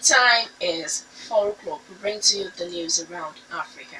Time is 4 o'clock. We bring to you the news around Africa.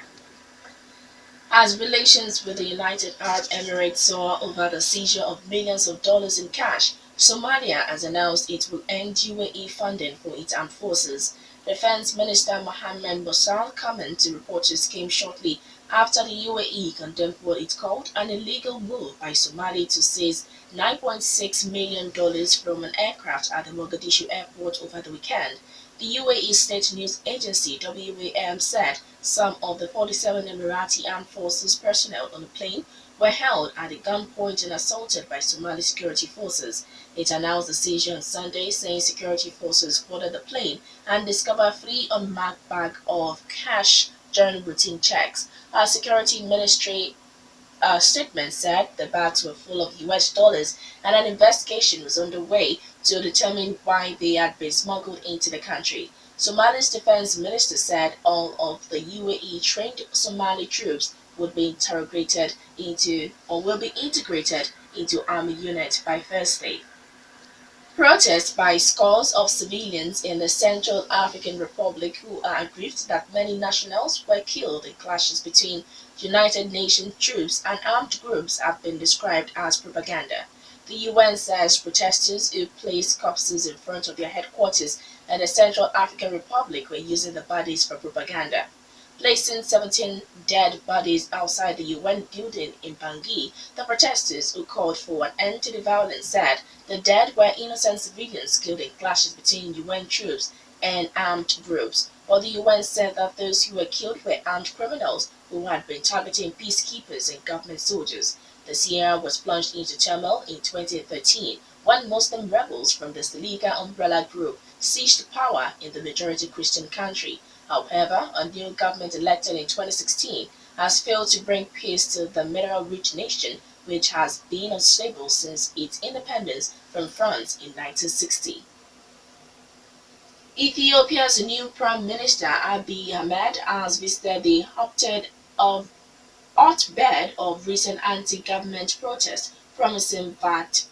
As relations with the United Arab Emirates soar over the seizure of millions of dollars in cash, Somalia has announced it will end UAE funding for its armed forces. Defense Minister Mohammed Bossal comment to reporters came shortly after the UAE condemned what it called an illegal move by Somalia to seize $9.6 million from an aircraft at the Mogadishu airport over the weekend. The UAE state news agency WAM said some of the 47 Emirati Armed Forces personnel on the plane were held at a gunpoint and assaulted by Somali security forces. It announced the seizure on Sunday, saying security forces boarded the plane and discovered 3 unmarked bags of cash during routine checks. Our security ministry statement said the bags were full of US dollars and an investigation was underway to determine why they had been smuggled into the country. Somalia's defense minister said all of the UAE trained Somali troops would be integrated into or will be integrated into army units by Thursday. Protests by scores of civilians in the Central African Republic who are aggrieved that many nationals were killed in clashes between United Nations troops and armed groups have been described as propaganda. The UN says protesters who placed corpses in front of their headquarters in the Central African Republic were using the bodies for propaganda. Placing 17 dead bodies outside the UN building in Bangui, the protesters who called for an end to the violence said the dead were innocent civilians killed in clashes between UN troops and armed groups, while the UN said that those who were killed were armed criminals who had been targeting peacekeepers and government soldiers. The Sierra was plunged into turmoil in 2013 when Muslim rebels from the Saliga umbrella group seized power in the majority Christian country. However, a new government elected in 2016 has failed to bring peace to the mineral-rich nation, which has been unstable since its independence from France in 1960. Ethiopia's new Prime Minister Abiy Ahmed has visited the hotbed of recent anti-government protests, promising that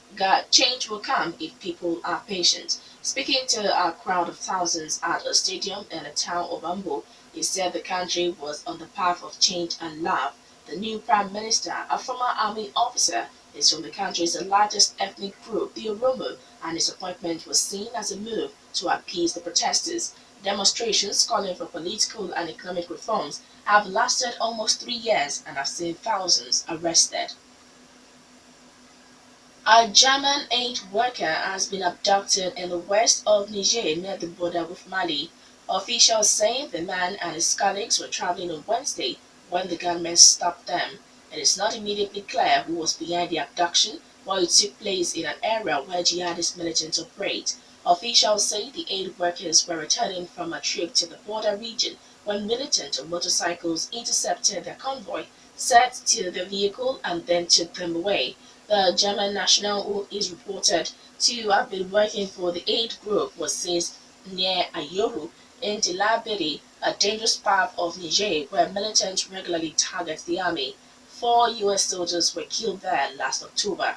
change will come if people are patient. Speaking to a crowd of thousands at a stadium in the town of Ambo, he said the country was on the path of change and love. The new prime minister, a former army officer, is from the country's largest ethnic group, the Oromo, and his appointment was seen as a move to appease the protesters. Demonstrations calling for political and economic reforms have lasted almost 3 years and have seen thousands arrested. A German aid worker has been abducted in the west of Niger near the border with Mali. Officials say the man and his colleagues were traveling on Wednesday when the gunmen stopped them. It is not immediately clear who was behind the abduction, while it took place in an area where jihadist militants operate. Officials say the aid workers were returning from a trip to the border region when militants on motorcycles intercepted their convoy, set to the vehicle, and then took them away. The German national, who is reported to have been working for the aid group, was seized near Ayoru in Tilaberi, a dangerous part of Niger where militants regularly target the army. 4 US soldiers were killed there last October.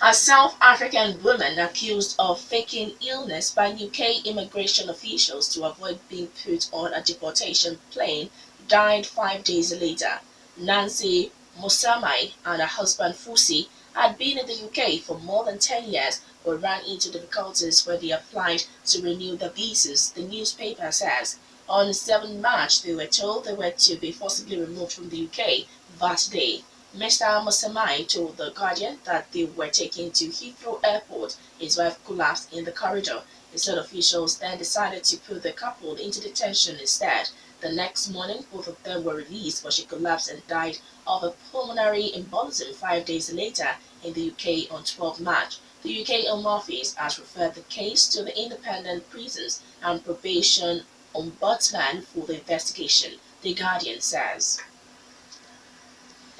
A South African woman accused of faking illness by UK immigration officials to avoid being put on a deportation plane died 5 days later. Nancy Mosamai and her husband Fusi had been in the UK for more than 10 years but ran into difficulties when they applied to renew their visas, the newspaper says. On 7 March, they were told they were to be forcibly removed from the UK that day. Mr. Mosamai told The Guardian that they were taken to Heathrow Airport. His wife collapsed in the corridor. Instead, officials then decided to put the couple into detention instead. The next morning, both of them were released, but she collapsed and died of a pulmonary embolism 5 days later in the UK on 12 March. The UK Home Office has referred the case to the Independent Prisons and Probation Ombudsman for the investigation, The Guardian says.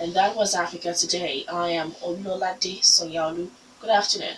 And that was Africa Today. I am Ololade Sanyaolu. Good afternoon.